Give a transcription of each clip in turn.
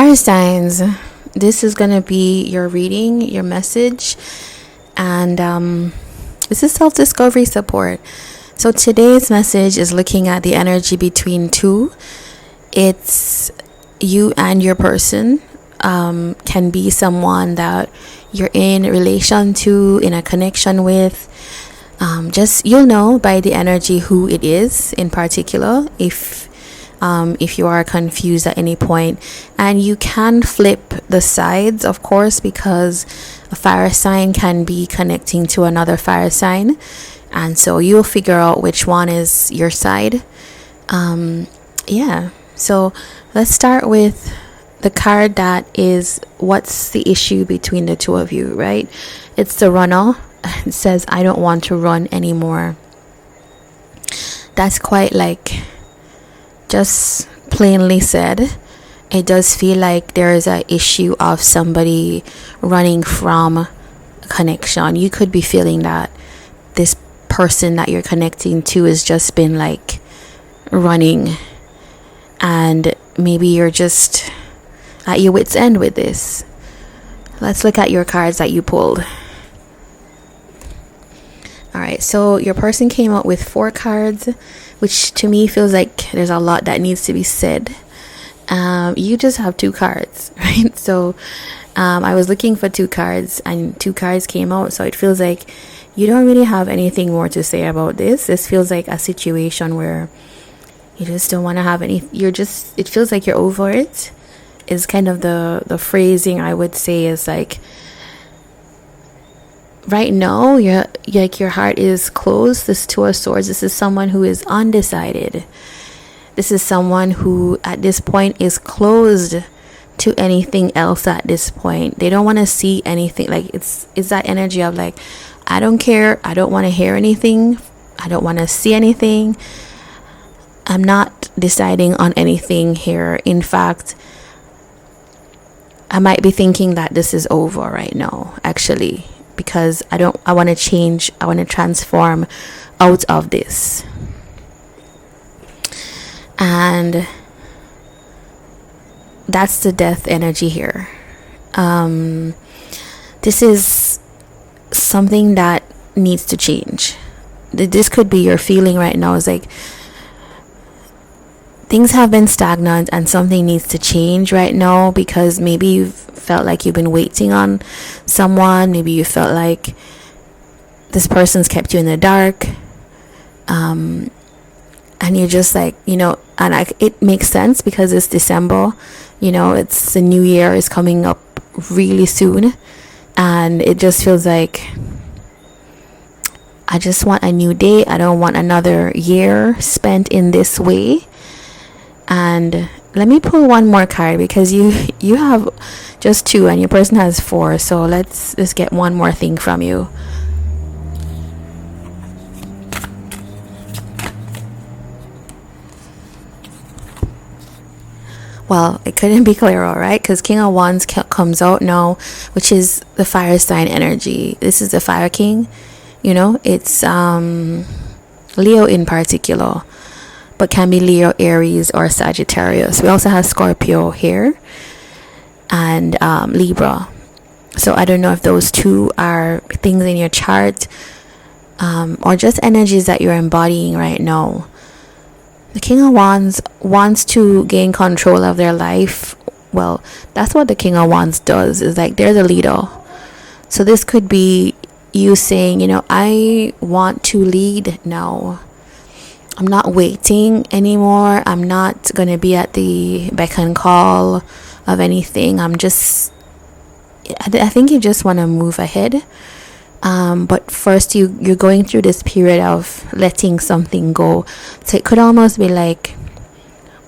Fire signs, this is going to be your reading, your message, and this is self-discovery support. So today's message is looking at the energy between two. It's you and your person. Can be someone that you're in relation to, in a connection with. Just you'll know by the energy who it is in particular if you are confused at any point. And you can flip the sides, of course, because a fire sign can be connecting to another fire sign, and so you'll figure out which one is your side. So let's start with the card that is what's the issue between the two of you, right? It's the runner. It says, I don't want to run anymore. That's quite like just plainly said. It does feel like there is an issue of somebody running from a connection. You could be feeling that this person that you're connecting to has just been like running, and maybe you're just at your wit's end with this. Let's look at your cards that you pulled. Alright, so your person came out with 4 cards, which to me feels like there's a lot that needs to be said. You just have 2 cards, right? So I was looking for 2 cards and 2 cards came out, so it feels like you don't really have anything more to say about this. This feels like a situation where you just don't want to have any, it feels like you're over it, is kind of the phrasing I would say. Is like right now your heart is closed. This 2 of Swords, this is someone who is undecided. This is someone who at this point is closed to anything else at this point. They don't want to see anything. Like it's that energy of like, I don't care, I don't want to hear anything, I don't want to see anything, I'm not deciding on anything here. In fact, I might be thinking that this is over right now, actually, because I want to change, I want to transform out of this. And that's the death energy here. This is something that needs to change. This could be your feeling right now. Is like things have been stagnant and something needs to change right now, because maybe you've felt like you've been waiting on someone. Maybe you felt like this person's kept you in the dark, and you're just like, and it makes sense because it's December, it's the new year is coming up really soon, and it just feels like I just want a new day. I don't want another year spent in this way. And let me pull one more card, because you have just 2 and your person has 4. So let's just get one more thing from you. Well, it couldn't be clearer, right? Because King of Wands comes out now, which is the fire sign energy. This is the Fire King. It's Leo in particular, but can be Leo, Aries, or Sagittarius. We also have Scorpio here and Libra. So I don't know if those 2 are things in your chart, or just energies that you're embodying right now. The King of Wands wants to gain control of their life. Well, that's what the King of Wands does, is like they're the leader. So this could be you saying, I want to lead now. I'm not waiting anymore. I'm not going to be at the beck and call of anything. I think you just want to move ahead. But first you're going through this period of letting something go. So it could almost be like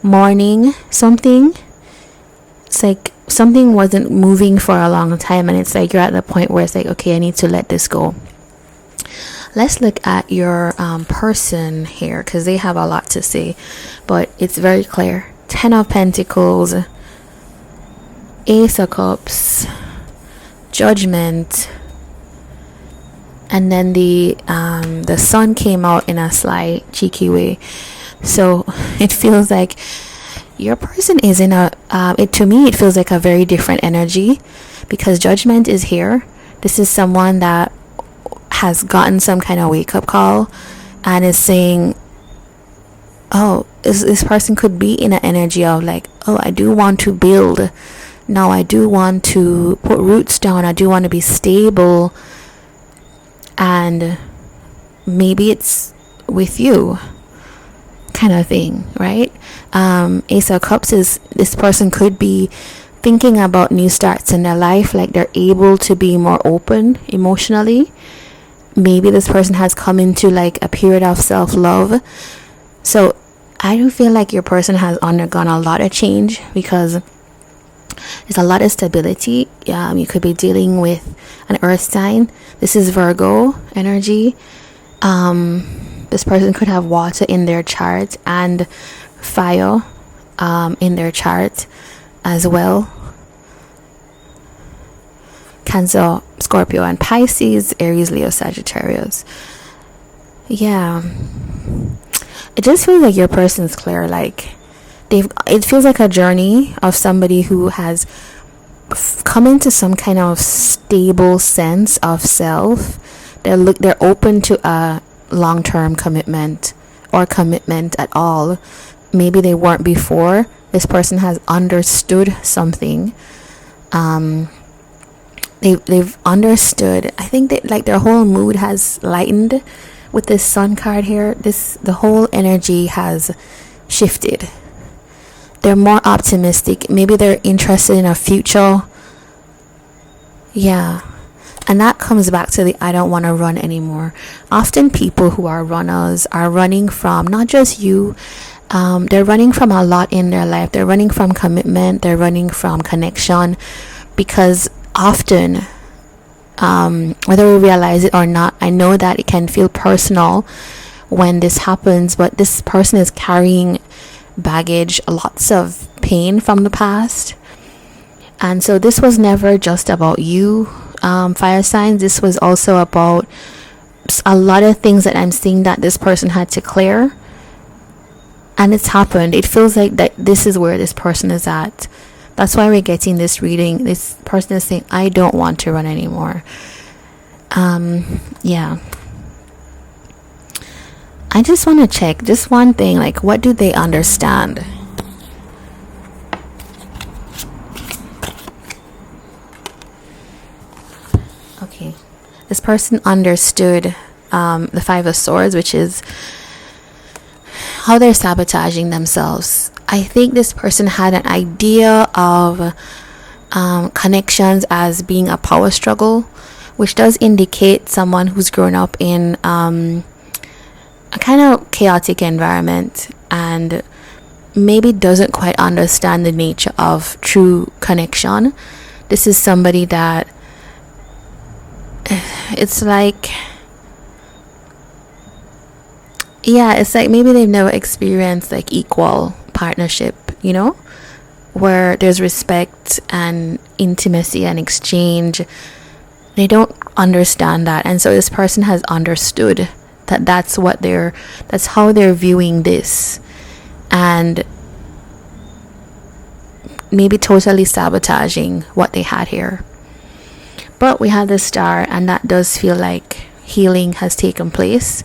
mourning something. It's like something wasn't moving for a long time, and it's like you're at the point where it's like, okay, I need to let this go. Let's look at your person here, because they have a lot to say, but it's very clear. 10 of Pentacles, Ace of Cups, Judgment, and then the Sun came out in a sly cheeky way. So it feels like your person is in a To me, it feels like a very different energy, because judgment is here. This is someone that has gotten some kind of wake up call and is saying, oh, this person could be in an energy of like, oh, I do want to build. Now I do want to put roots down. I do want to be stable. And maybe it's with you, kind of thing, right? Ace of Cups is, this person could be thinking about new starts in their life, like they're able to be more open emotionally. Maybe this person has come into like a period of self-love. So I do feel like your person has undergone a lot of change, because there's a lot of stability. You could be dealing with an earth sign. This is Virgo energy. This person could have water in their chart and fire in their chart as well. Cancer, Scorpio, and Pisces, Aries, Leo, Sagittarius. Yeah, it just feels like your person's clear. Like it feels like a journey of somebody who has come into some kind of stable sense of self. They're open to a long-term commitment, or commitment at all. Maybe they weren't before. This person has understood something. They've understood. I think that like their whole mood has lightened with this Sun card here. The whole energy has shifted. They're more optimistic. Maybe they're interested in a future. Yeah. And that comes back to the I don't want to run anymore. Often people who are runners are running from not just you. They're running from a lot in their life. They're running from commitment. They're running from connection. Because often, whether we realize it or not, I know that it can feel personal when this happens. But this person is carrying baggage, lots of pain from the past. And so this was never just about you, fire signs. This was also about a lot of things that I'm seeing that this person had to clear. And it's happened. It feels like that this is where this person is at. That's why we're getting this reading. This person is saying, I don't want to run anymore. Yeah. I just want to check just one thing. Like, what do they understand? Okay. This person understood the Five of Swords, which is how they're sabotaging themselves. I think this person had an idea of connections as being a power struggle, which does indicate someone who's grown up in a kind of chaotic environment and maybe doesn't quite understand the nature of true connection. This is somebody that it's like, yeah, it's like maybe they've never experienced like equal partnership, you know, where there's respect and intimacy and exchange. They don't understand that, and so this person has understood that that's how they're viewing this, and maybe totally sabotaging what they had here. But we have the Star, and that does feel like healing has taken place,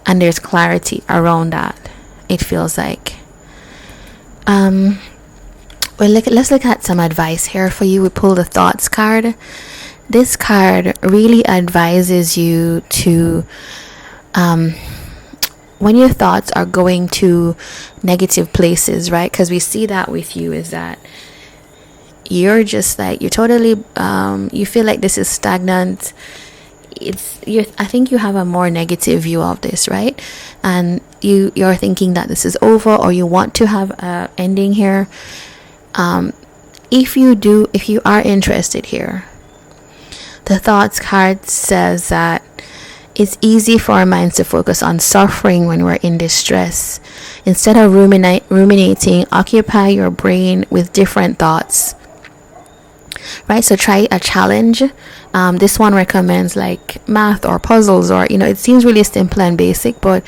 and there's clarity around that, it feels like. Let's look at some advice here for you. We pull the Thoughts card. This card really advises you to when your thoughts are going to negative places, right? Because we see that with you is that you're just like, you're totally you feel like this is stagnant. I think you have a more negative view of this, right? And you're thinking that this is over, or you want to have a ending here. If you are interested here, the Thoughts card says that it's easy for our minds to focus on suffering when we're in distress. Instead of ruminating, occupy your brain with different thoughts. Right? So try a challenge. This one recommends like math or puzzles, or it seems really simple and basic, but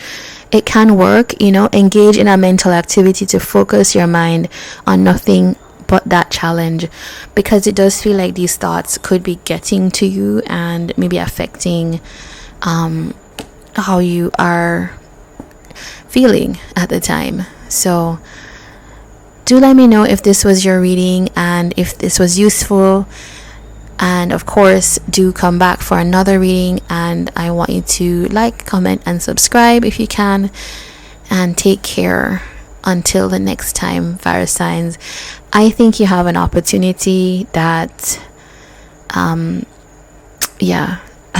it can work. Engage in a mental activity to focus your mind on nothing but that challenge, because it does feel like these thoughts could be getting to you and maybe affecting how you are feeling at the time. So do let me know if this was your reading and if this was useful. And of course, do come back for another reading, and I want you to like, comment, and subscribe if you can. And take care until the next time, fire signs. I think you have an opportunity that I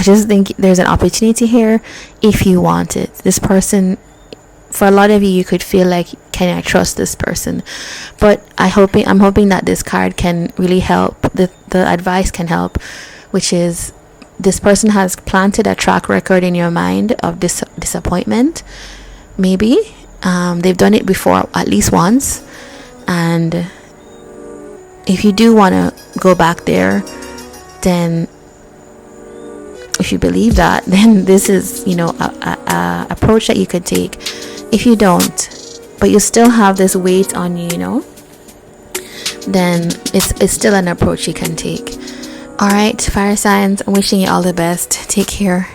just think there's an opportunity here if you want it. This person, for a lot of you could feel like, can I trust this person? But I'm hoping that this card can really help. The advice can help, which is, this person has planted a track record in your mind of disappointment. Maybe they've done it before at least once, and if you do want to go back there, then if you believe that, then this is a approach that you could take. If you don't, but you still have this weight on you, then it's still an approach you can take. All right, fire signs, I'm wishing you all the best. Take care.